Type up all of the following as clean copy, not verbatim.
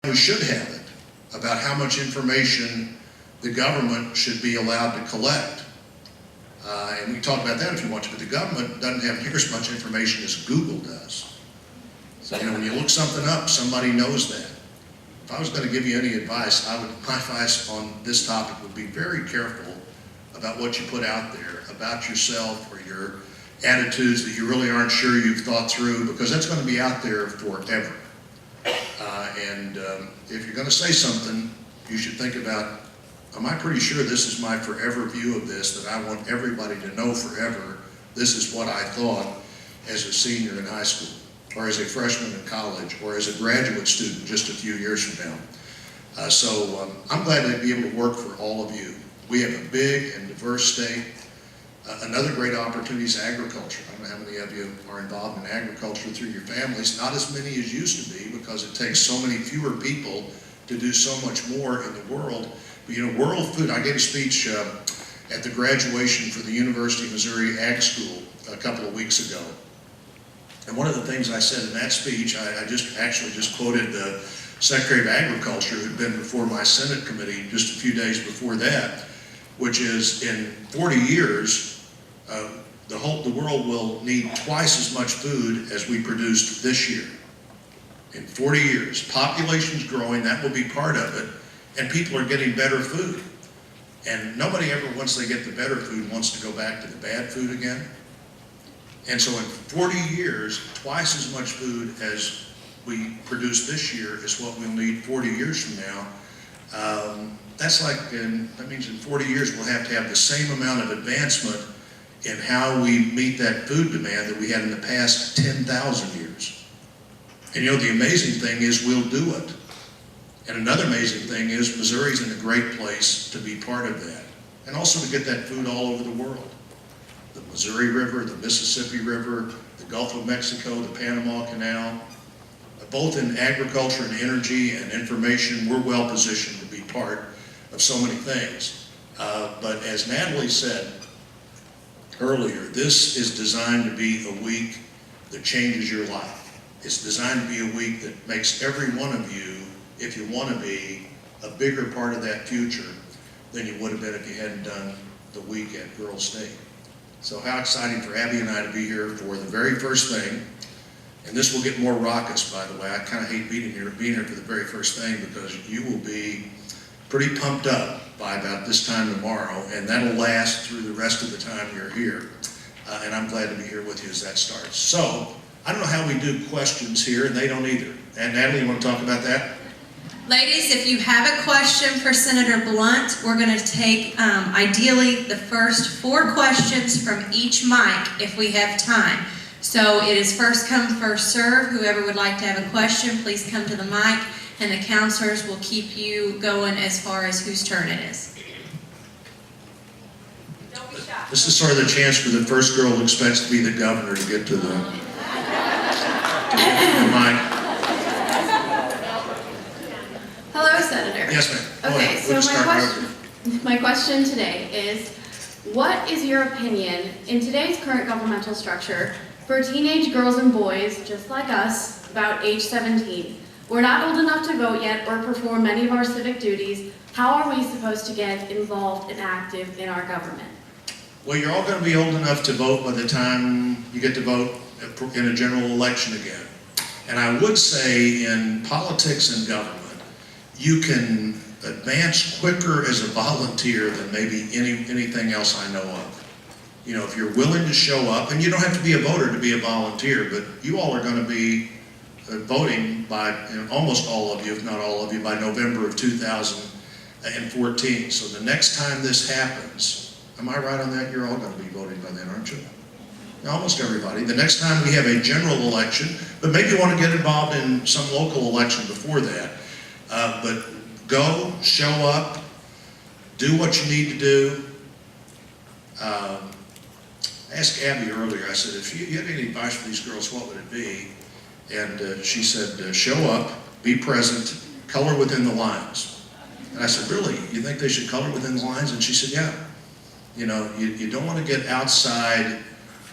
We should have it about how much information the government should be allowed to collect. And we can talk about that if you want to, but the government doesn't have near as much information as Google does. So, when you look something up, somebody knows that. If I was going to give you any advice, my advice on this topic would be very careful about what you put out there about yourself or your attitudes that you really aren't sure you've thought through, because that's going to be out there forever. If you're going to say something, you should think about, am I pretty sure this is my forever view of this, that I want everybody to know forever this is what I thought as a senior in high school, or as a freshman in college, or as a graduate student just a few years from now. I'm glad to be able to work for all of you. We have a big and diverse state. Another great opportunity is agriculture. I don't know how many of you are involved in agriculture through your families. Not as many as used to be, because it takes so many fewer people to do so much more in the world. But world food, I gave a speech at the graduation for the University of Missouri Ag School a couple of weeks ago. And one of the things I said in that speech, I just quoted the Secretary of Agriculture, who'd been before my Senate committee just a few days before that, which is, in 40 years, the world will need twice as much food as we produced this year. In 40 years, population's growing, that will be part of it, and people are getting better food. And nobody ever, once they get the better food, wants to go back to the bad food again. And so in 40 years, twice as much food as we produce this year is what we'll need 40 years from now. That means in 40 years we'll have to have the same amount of advancement in how we meet that food demand that we had in the past 10,000 years. And the amazing thing is we'll do it. And another amazing thing is Missouri's in a great place to be part of that. And also to get that food all over the world. The Missouri River, the Mississippi River, the Gulf of Mexico, the Panama Canal. Both in agriculture and energy and information, we're well positioned to be part of so many things. But as Natalie said earlier, this is designed to be a week that changes your life. It's designed to be a week that makes every one of you, if you want to be, a bigger part of that future than you would have been if you hadn't done the week at Girls State. So how exciting for Abby and I to be here for the very first thing. And this will get more raucous, by the way. I kind of hate being here for the very first thing, because you will be pretty pumped up by about this time tomorrow, and that'll last through the rest of the time you're here. And I'm glad to be here with you as that starts. So, I don't know how we do questions here, and they don't either. And Natalie, you want to talk about that? Ladies, if you have a question for Senator Blunt, we're going to take, ideally, the first 4 questions from each mic if we have time. So it is first come, first serve. Whoever would like to have a question, please come to the mic, and the counselors will keep you going as far as whose turn it is. Don't be shy. This is sort of the chance for the first girl who expects to be the governor to get to the mic. Hello, Senator. Yes, ma'am. Okay, so my question today is, what is your opinion in today's current governmental structure for teenage girls and boys, just like us, about age 17? We're not old enough to vote yet or perform many of our civic duties. How are we supposed to get involved and active in our government? Well, you're all going to be old enough to vote by the time you get to vote in a general election again. And I would say in politics and government, you can advance quicker as a volunteer than maybe anything else I know of. If you're willing to show up, and you don't have to be a voter to be a volunteer, but you all are going to be voting by, almost all of you, if not all of you, by November of 2014. So the next time this happens, am I right on that? You're all going to be voting by then, aren't you? Almost everybody. The next time we have a general election, but maybe you want to get involved in some local election before that. But go, show up, do what you need to do. I asked Abby earlier, I said, if you had any advice for these girls, what would it be? And she said, show up, be present, color within the lines. And I said, really? You think they should color within the lines? And she said, yeah. You don't want to get outside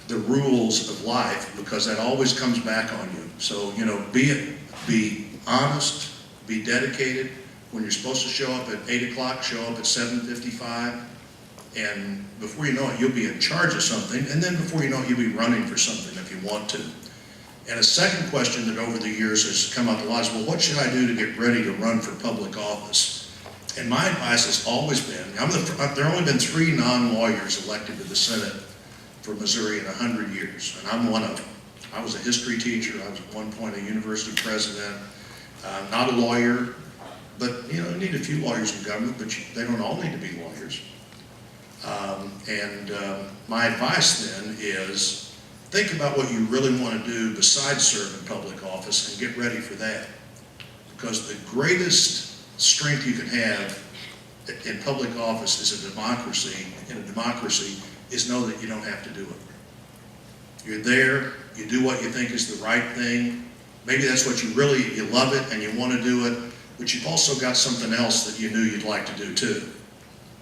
the rules of life, because that always comes back on you. So, be honest, Be dedicated. When you're supposed to show up at 8 o'clock, show up at 7:55. And before you know it, you'll be in charge of something. And then before you know it, you'll be running for something if you want to. And a second question that over the years has come up a lot is, well, what should I do to get ready to run for public office? And my advice has always been, there have only been 3 non-lawyers elected to the Senate for Missouri in 100 years, and I'm one of them. I was a history teacher. I was at one point a university president. Not a lawyer, but you need a few lawyers in government, but they don't all need to be lawyers. My advice then is, think about what you really want to do besides serve in public office and get ready for that. Because the greatest strength you can have in public office is a democracy. In a democracy is know that you don't have to do it. You're there, you do what you think is the right thing. Maybe that's what you love it and you want to do it, but you've also got something else that you knew you'd like to do too.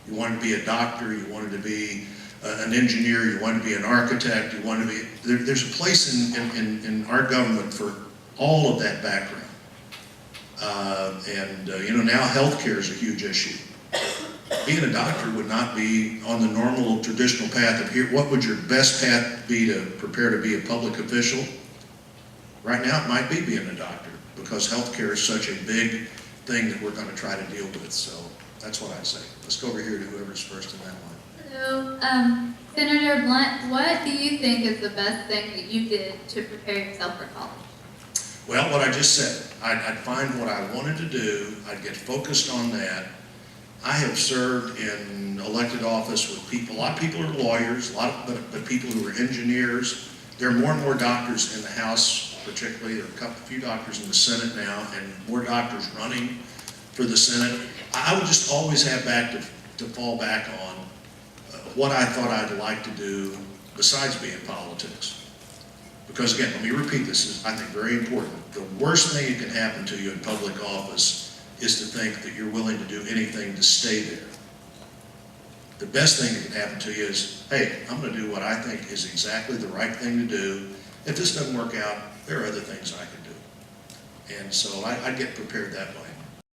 You wanted to be a doctor, you wanted to be an engineer, you wanted to be an architect, you wanted to be, there's a place in our government for all of that background. Now healthcare is a huge issue. Being a doctor would not be on the normal traditional path of here. What would your best path be to prepare to be a public official? Right now it might be being a doctor, because healthcare is such a big thing that we're going to try to deal with. So that's what I'd say. Let's go over here to whoever's first in that line. Hello, Senator Blunt, what do you think is the best thing that you did to prepare yourself for college? Well, what I just said, I'd find what I wanted to do, I'd get focused on that. I have served in elected office with people, a lot of people are lawyers, but people who are engineers. There are more and more doctors in the House, particularly. There are a few doctors in the Senate now, and more doctors running for the Senate. I would just always have to fall back on what I thought I'd like to do besides being politics. Because again, let me repeat this, is I think very important. The worst thing that can happen to you in public office is to think that you're willing to do anything to stay there. The best thing that can happen to you is, hey, I'm going to do what I think is exactly the right thing to do. If this doesn't work out, there are other things I can do. And so I get prepared that way.